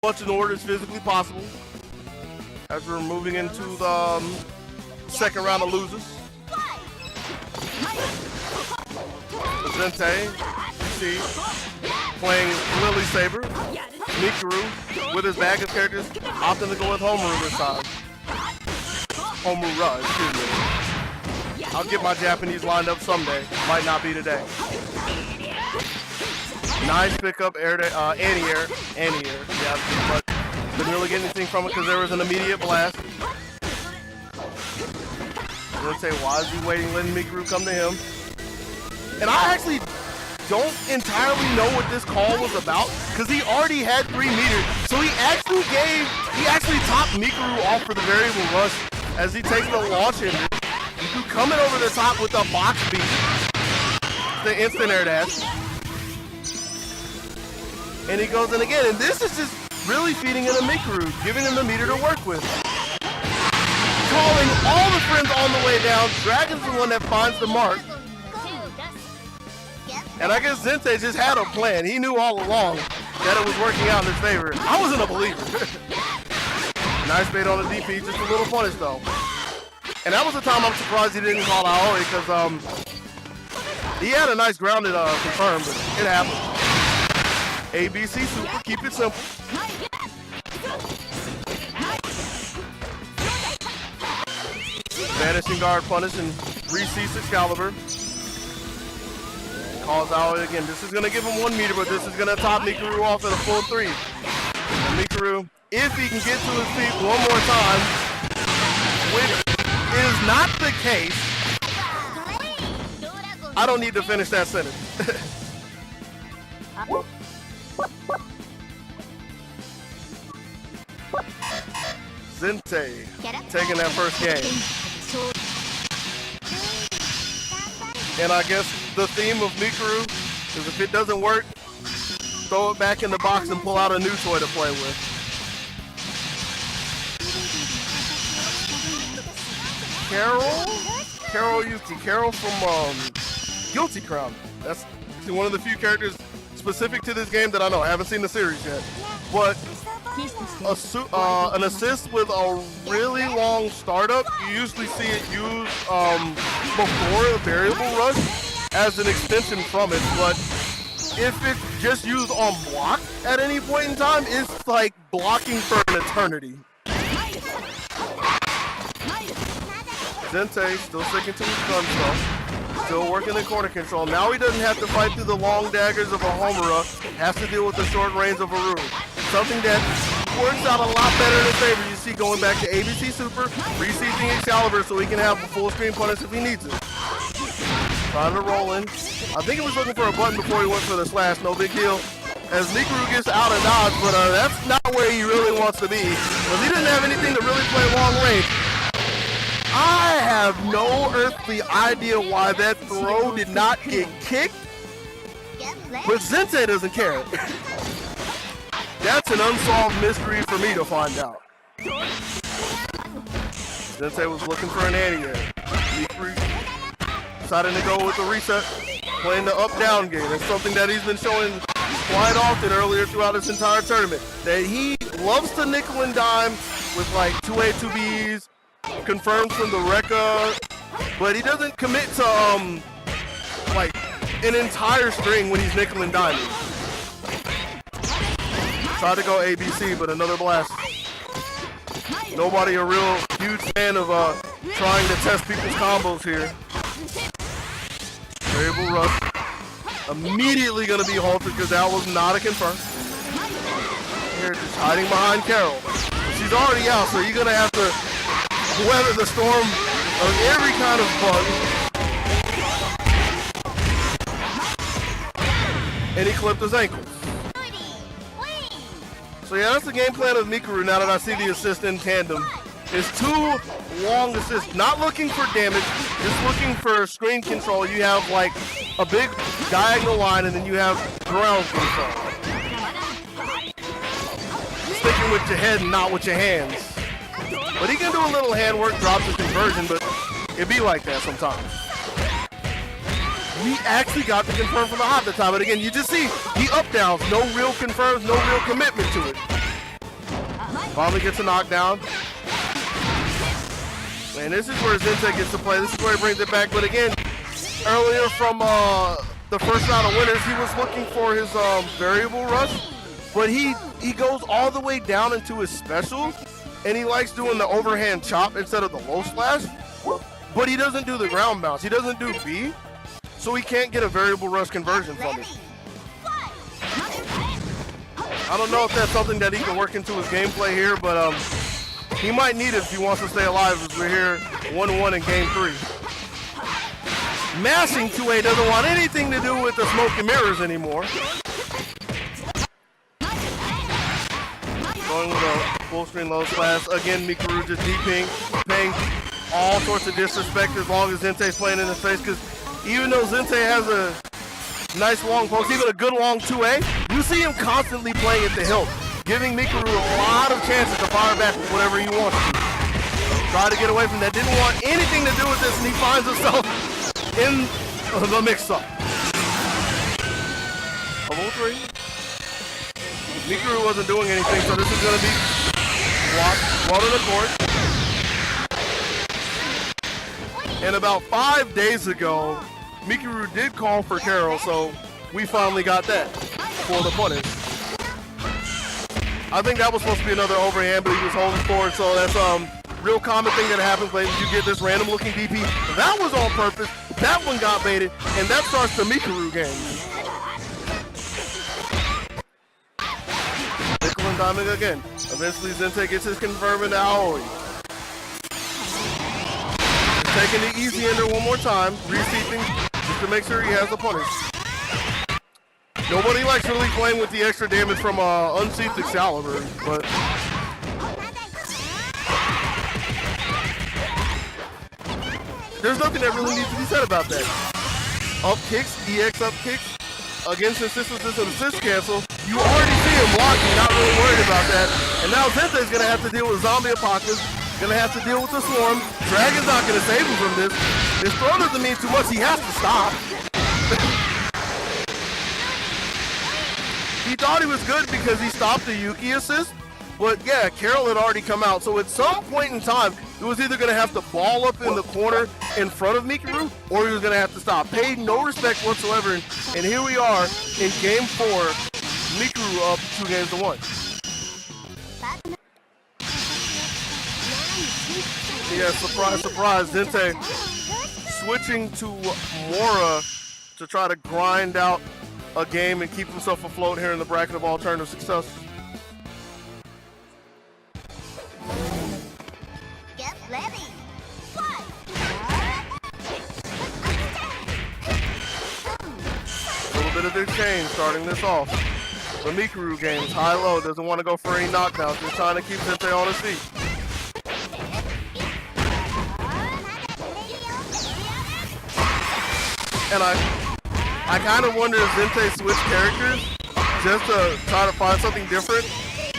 much in order as physically possible as we're moving into the second round of losers. Zhente, you see, playing Lily Saber. Mikuru, with his bag of characters, opting to go with Homura this time. Homura, excuse me. I'll get my Japanese lined up someday. Might not be today. Nice pickup, anti-air. Yeah, but didn't really get anything from it because there was an immediate blast. I'm gonna say, why is he waiting, letting Mikuru come to him? And I actually don't entirely know what this call was about because he already had 3 meters. So he actually topped Mikuru off for the variable rush as he takes the launch ender. Mikuru coming over the top with a box beat. The instant air dash. And he goes in again. And this is just really feeding into Mikuru, giving him the meter to work with. Calling all the friends on the way down. Dragon's the one that finds the mark. And I guess Zhente just had a plan. He knew all along that it was working out in his favor. I wasn't a believer. Nice bait on the DP, just a little punish though. And that was the time I'm surprised he didn't call Aoi because he had a nice grounded confirm, but it happened. ABC Super, keep it simple. Vanishing guard punish and re-cease Excalibur. Calls out again. This is going to give him 1 meter, but this is going to top Mikuru off at a full 3. And Mikuru, if he can get to his feet one more time, which is not the case, I don't need to finish that sentence. Zhente taking that first game. And I guess the theme of Mikuru is if it doesn't work, throw it back in the box and pull out a new toy to play with. Carol from Guilty Crown. That's one of the few characters specific to this game that I know. I haven't seen the series yet. But an assist with a really long startup, you usually see it used before a variable rush as an extension from it, but if it's just used on block at any point in time, it's like blocking for an eternity. Zhente still sticking to his gun stuff, still working in corner control. Now he doesn't have to fight through the long daggers of a Homura, has to deal with the short range of a Rue. Something that works out a lot better in his favor. You see going back to ABC Super, re-seizing Excalibur so he can have a full screen punish if he needs it. Trying to roll in. I think he was looking for a button before he went for the slash, no big deal. As Mikuru gets out of dodge, but that's not where he really wants to be. Because he didn't have anything to really play long range. I have no earthly idea why that throw did not get kicked, but Zhente doesn't care. That's an unsolved mystery for me to find out. Zhente was looking for an anti-air. Mikuru decided to go with the reset, playing the up-down game. It's something that he's been showing quite often earlier throughout this entire tournament. That he loves to nickel and dime with like 2A, 2Bs, confirmed from the Rekka, but he doesn't commit to like an entire string when he's nickel and diming. Tried to go ABC, but another blast. Nobody a real huge fan of trying to test people's combos here. Variable rush. Immediately going to be halted because that was not a confirm. Here, just hiding behind Carol. She's already out, so you're going to have to weather the storm of every kind of bug. And he clipped his ankles. So yeah, that's the game plan of Mikuru now that I see the assist in tandem. It's 2 long assists, not looking for damage, just looking for screen control. You have like a big diagonal line and then you have ground control. Sticking with your head and not with your hands. But he can do a little handwork, drops the conversion, but it be like that sometimes. He actually got the confirm from the hop that time, but again, you just see he up downs, no real confirms, no real commitment to it. Finally gets a knockdown. And this is where Zhente gets to play. This is where he brings it back. But again, earlier from the first round of winners, he was looking for his variable rush. But he goes all the way down into his special. And he likes doing the overhand chop instead of the low slash. But he doesn't do the ground bounce. He doesn't do B. So he can't get a variable rush conversion from it. I don't know if that's something that he can work into his gameplay here, but he might need it if he wants to stay alive, as we're here 1-1 in game 3. Mashing 2A doesn't want anything to do with the smoke and mirrors anymore. Going with a full screen low slash. Again, Mikuru just DPing, paying all sorts of disrespect as long as Zhente's playing in his face, because even though Zhente has a nice long post, even a good long 2A, you see him constantly playing at the hilt, giving Mikuru a lot of chances to fire back with whatever he wants to. Try to get away from that, didn't want anything to do with this, and he finds himself in the mix-up. Level 3. Mikuru wasn't doing anything, so this is going to be blocked, well to the court. And about 5 days ago, Mikuru did call for Carol, so we finally got that for the punish. I think that was supposed to be another overhand, but he was holding forward, so that's real common thing that happens later. You get this random looking DP. That was on purpose. That one got baited, and that starts the Mikuru game. Nickel and Diamond again. Eventually Zhente gets his confirm into Aoi. Taking the easy ender one more time, reseating just to make sure he has the punish. Nobody likes really playing with the extra damage from unseathed Excalibur, but there's nothing that really needs to be said about that. Up kicks, EX up kicks. Again, since this was just an assist cancel, you already see him blocking, not really worried about that. And now Zhente's gonna have to deal with Zombie Apocalypse. Gonna have to deal with the swarm. Dragon's not gonna save him from this. This throw doesn't mean too much. He has to stop. He thought he was good because he stopped the Yuki assist. But yeah, Carol had already come out. So at some point in time, it was either gonna have to ball up in the corner in front of Mikuru, or he was gonna have to stop. Paid no respect whatsoever. And here we are in game 4. Mikuru up 2-1. Yeah, surprise, surprise. Zhente switching to Mora to try to grind out a game and keep himself afloat here in the bracket of alternative success. Get ready. A little bit of the exchange starting this off. The Mikuru game is high-low, doesn't want to go for any knockdowns, just trying to keep Zhente on his feet. And I kind of wonder if Zhente switched characters just to try to find something different.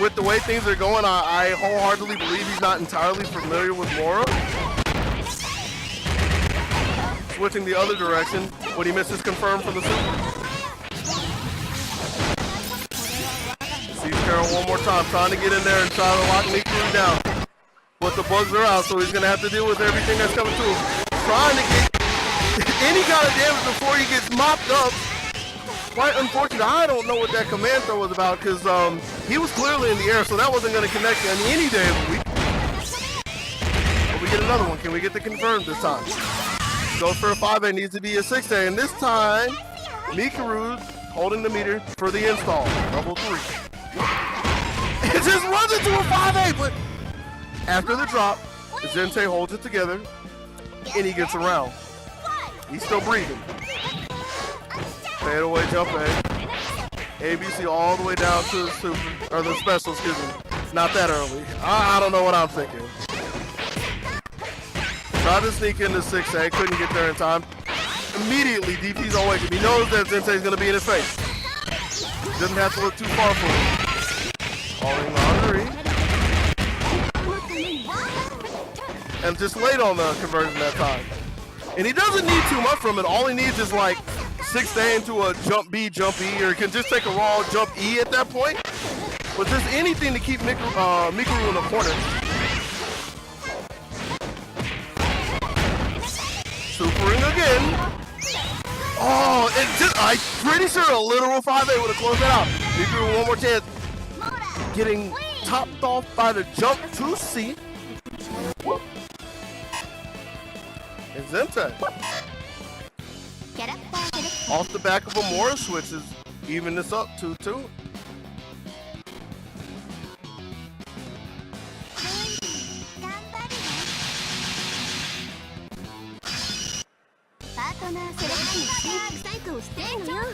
With the way things are going, I wholeheartedly believe he's not entirely familiar with Mora. Switching the other direction, but he misses confirm for the super. Sees Carol one more time, trying to get in there and try to lock Mikuru down. But the bugs are out, so he's going to have to deal with everything that's coming to him. Trying to get any kind of damage before he gets mopped up. Quite unfortunate. I don't know what that command throw was about, because he was clearly in the air, so that wasn't going to connect on any day of the week. But we get another one. Can we get the confirmed this time? Goes for a 5A, needs to be a 6A, and this time Mikuru holding the meter for the install. Level 3. It just runs into a 5A, but after the drop, Zhente holds it together, and he gets around. He's still breathing. Fade away jump A. ABC all the way down to the super, or the special, excuse me. Not that early. I don't know what I'm thinking. Tried to sneak into 6A, couldn't get there in time. Immediately, DP's on wake up. He knows that Zhente's gonna be in his face. Doesn't have to look too far for him. Falling on 3. And just late on the conversion that time. And he doesn't need too much from it. All he needs is like 6A into a jump B, jump E, or he can just take a raw jump E at that point. but just anything to keep Mikuru in the corner. Supering again. Oh, I'm pretty sure a literal 5A would have closed that out. Mikuru one more chance. Getting topped off by the jump to C. And Zhente. Off the back of a Mora switches, even this up 2-2.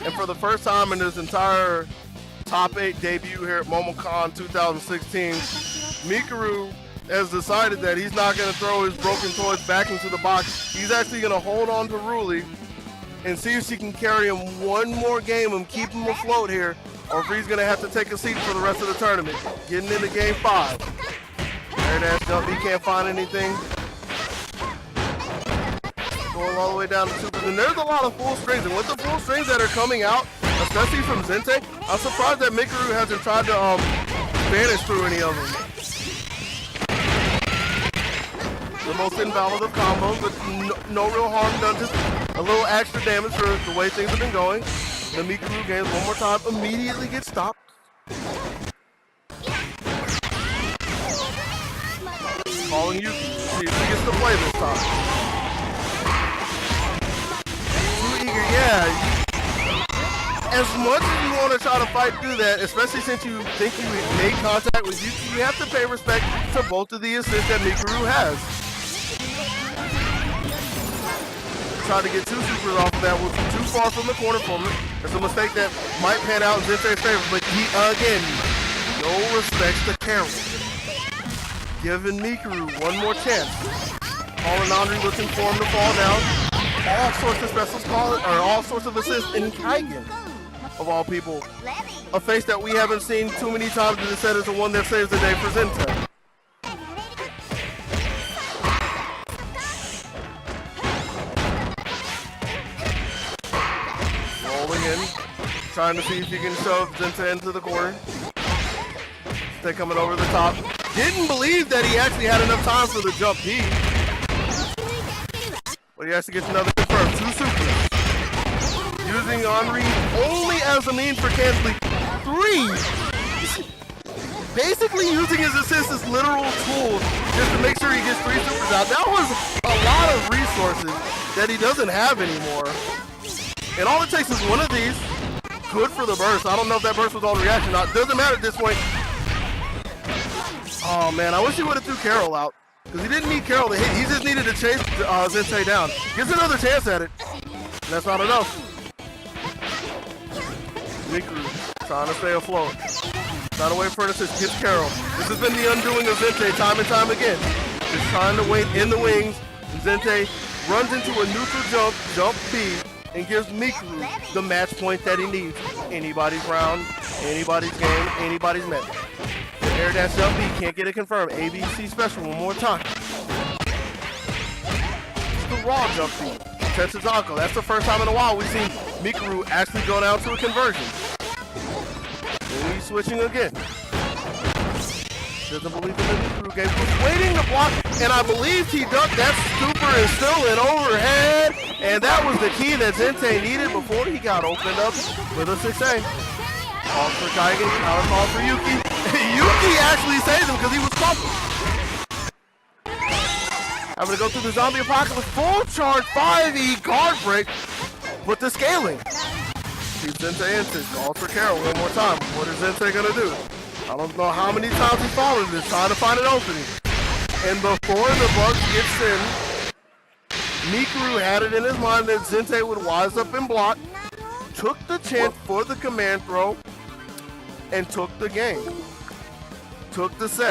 And for the first time in his entire top 8 debut here at Momocon 2016, Mikuru has decided that he's not going to throw his broken toys back into the box. He's actually going to hold on to Ruli and see if she can carry him one more game and keep him afloat here, or if he's going to have to take a seat for the rest of the tournament. Getting into game 5. There that jump, he can't find anything. Going all the way down to supers, and there's a lot of full strings, and with the full strings that are coming out, especially from Zhente, I'm surprised that Mikuru hasn't tried to vanish through any of them. The most invalid of combos, but no real harm done, just a little extra damage for the way things have been going. The Mikuru games one more time, immediately gets stopped. Calling you, see if he gets to play this time. Too eager, yeah. As much as you want to try to fight through that, especially since you think you made contact with Yuki, you have to pay respect to both of the assists that Mikuru has. Tried to get 2 supers off of that, was too far from the corner for him. It's a mistake that might pan out in Zhente's favor, but he, again, no respects to Carol. Giving Mikuru one more chance. Colin Andre looking for him to fall down. All sorts of specials call it, or all sorts of assists in Kaigen, of all people. A face that we haven't seen too many times in the set is the one that saves the day for Zhente. Rolling in, trying to see if he can shove Zhente into the corner. Zhente coming over the top. Didn't believe that he actually had enough time for the jump P. But he has to get another confirmed. 2 supers. Using Henri only as a means for canceling 3. Basically using his assist as literal tools just to make sure he gets 3 supers out. That was a lot of resources that he doesn't have anymore. And all it takes is one of these. Good for the burst. I don't know if that burst was on reaction or not. Doesn't matter at this point. Oh man, I wish he would have threw Carol out. Because he didn't need Carol to hit. He just needed to chase Zhente down. Gets another chance at it. And that's not enough. Mikuru trying to stay afloat. Trying to wait for an assist. Gets Carol. This has been the undoing of Zhente time and time again. Just trying to wait in the wings. And Zhente runs into a neutral jump B, and gives Mikuru the match point that he needs. Anybody's round, anybody's game, anybody's match. The air dash jump B, can't get it confirmed. ABC special one more time. It's the raw jump B. Tetsuzako, that's the first time in a while we've seen Mikuru actually go down to a conversion. And he's switching again. Doesn't believe in the Mikuru game. Was waiting to block, and I believe he ducked. That super is still in overhead. And that was the key that Zhente needed before he got opened up with a 6A. Call for Kaigen, counter call for Yuki. Yuki actually saved him because he was crumpled. Having to go through the zombie apocalypse, full charge 5E guard break with the scaling. Keep Zhente into, call for Carol one more time. What is Zhente gonna do? I don't know how many times he's fallen this, trying to find an opening. And before the bug gets in, Mikuru had it in his mind that Zhente would wise up and block, took the chance for the command throw, and took the game. Took the set.